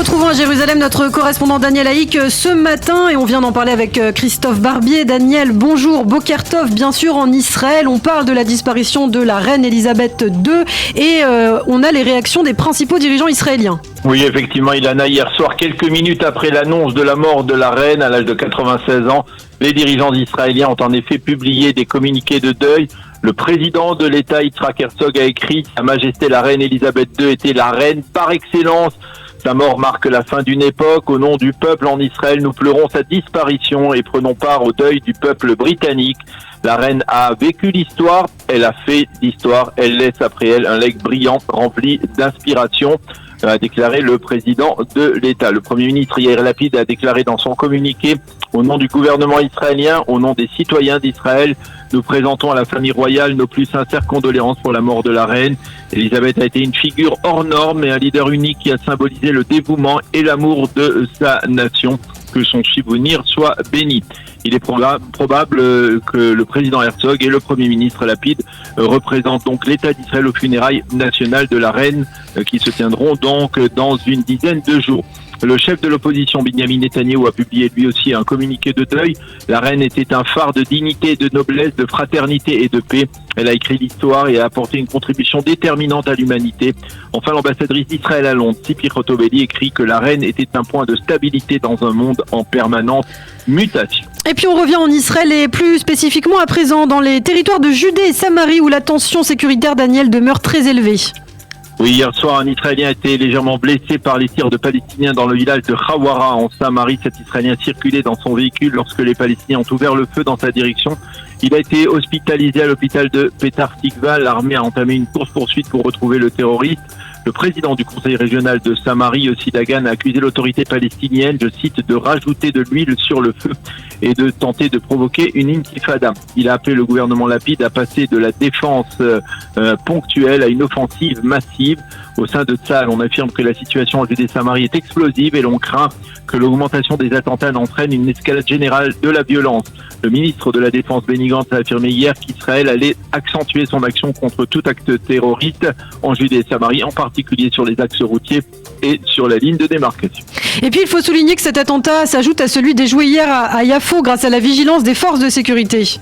retrouvons à Jérusalem notre correspondant Daniel Haïk ce matin et on vient d'en parler avec Christophe Barbier. Daniel, bonjour. Boker Tov, bien sûr, en Israël. On parle de la disparition de la reine Elisabeth II et on a les réactions des principaux dirigeants israéliens. Oui, effectivement, Ilana, hier soir, quelques minutes après l'annonce de la mort de la reine à l'âge de 96 ans, les dirigeants israéliens ont en effet publié des communiqués de deuil. Le président de l'État, Yitzhak Herzog, a écrit « Sa Majesté la reine Elisabeth II était la reine par excellence ». Sa mort marque la fin d'une époque. Au nom du peuple en Israël, nous pleurons sa disparition et prenons part au deuil du peuple britannique. La reine a vécu l'histoire, elle a fait l'histoire, elle laisse après elle un legs brillant rempli d'inspiration, a déclaré le président de l'État. Le Premier ministre Yair Lapid a déclaré dans son communiqué « Au nom du gouvernement israélien, au nom des citoyens d'Israël, nous présentons à la famille royale nos plus sincères condoléances pour la mort de la reine. Elisabeth a été une figure hors norme et un leader unique qui a symbolisé le dévouement et l'amour de sa nation. Que son souvenir soit béni. » Il est probable que le président Herzog et le Premier ministre Lapid représentent donc l'État d'Israël aux funérailles nationales de la reine qui se tiendront donc dans une dizaine de jours. Le chef de l'opposition, Benyamin Netanyahou, a publié lui aussi un communiqué de deuil. La reine était un phare de dignité, de noblesse, de fraternité et de paix. Elle a écrit l'histoire et a apporté une contribution déterminante à l'humanité. Enfin, l'ambassadrice d'Israël à Londres, Tzipi Khotobeli, écrit que la reine était un point de stabilité dans un monde en permanente mutation. Et puis on revient en Israël et plus spécifiquement à présent dans les territoires de Judée et Samarie où la tension sécuritaire, Daniel, demeure très élevée. Oui, hier soir, un Israélien a été légèrement blessé par les tirs de Palestiniens dans le village de Hawara en Samarie. Cet Israélien circulait dans son véhicule lorsque les Palestiniens ont ouvert le feu dans sa direction. Il a été hospitalisé à l'hôpital de Petar Tikva. L'armée a entamé une course-poursuite pour retrouver le terroriste. Le président du conseil régional de Samarie, Yossi Dagan, a accusé l'autorité palestinienne, je cite, de rajouter de l'huile sur le feu et de tenter de provoquer une intifada. Il a appelé le gouvernement Lapid à passer de la défense ponctuelle à une offensive massive. Au sein de Tsahal, on affirme que la situation en Judée-Samarie est explosive et l'on craint que l'augmentation des attentats n'entraîne une escalade générale de la violence. Le ministre de la Défense Benny Gantz a affirmé hier qu'Israël allait accentuer son action contre tout acte terroriste en Judée-Samarie, en particulier sur les axes routiers et sur la ligne de démarcation. Et puis il faut souligner que cet attentat s'ajoute à celui déjoué hier à Yafo grâce à la vigilance des forces de sécurité.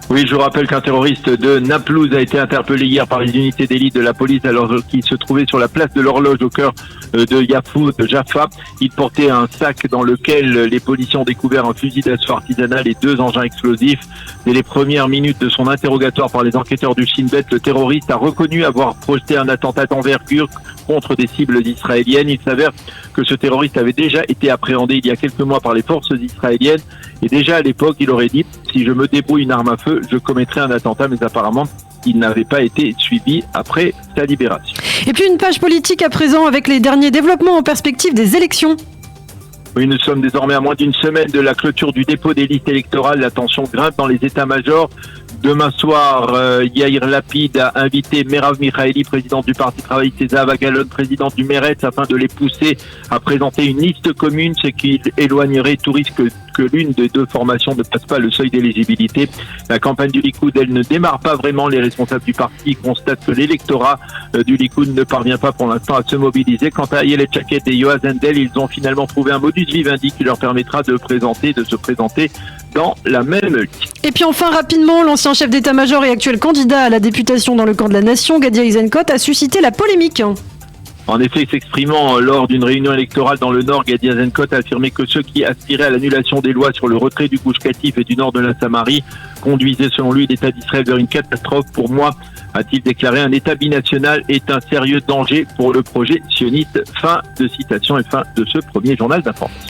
Oui, je vous rappelle qu'un terroriste de Naplouse a été interpellé hier par les unités d'élite de la police alors qu'il se trouvait sur la place de l'horloge au cœur de Yafo, de Jaffa. Il portait un sac dans lequel les policiers ont découvert un fusil d'assaut artisanal et 2 engins explosifs. Dès les premières minutes de son interrogatoire par les enquêteurs du Shin Bet, le terroriste a reconnu avoir projeté un attentat d'envergure contre des cibles israéliennes. Il s'avère que ce terroriste avait déjà été appréhendé il y a quelques mois par les forces israéliennes et déjà à l'époque il aurait dit « Si je me débrouille une arme à feu, je commettrai un attentat », mais apparemment il n'avait pas été suivi après sa libération. Et puis une page politique à présent avec les derniers développements en perspective des élections. Oui, nous sommes désormais à moins d'une semaine de la clôture du dépôt des listes électorales. La tension grimpe dans les états-majors. Demain soir, Yair Lapid a invité Merav Michaeli, présidente du Parti travailliste, et Zahava Galon, présidente du Meretz, afin de les pousser à présenter une liste commune, ce qui éloignerait tout risque que l'une des deux formations ne passe pas le seuil d'éligibilité. La campagne du Likoud, elle ne démarre pas vraiment. Les responsables du parti constatent que l'électorat du Likoud ne parvient pas pour l'instant à se mobiliser. Quant à Ayelet Shaked et Yoaz Hendel, ils ont finalement trouvé un modus vivendi qui leur permettra de se présenter dans la même liste. Et puis enfin rapidement, l'ancien chef d'état-major et actuel candidat à la députation dans le camp de la nation, Gadi Eisenkot, a suscité la polémique. En effet, s'exprimant lors d'une réunion électorale dans le Nord, Gadi Eisenkot a affirmé que ceux qui aspiraient à l'annulation des lois sur le retrait du Gush Katif et du nord de la Samarie conduisaient selon lui l'État d'Israël vers une catastrophe. Pour moi, a-t-il déclaré, un État binational est un sérieux danger pour le projet sioniste. Fin de citation et fin de ce premier journal d'information.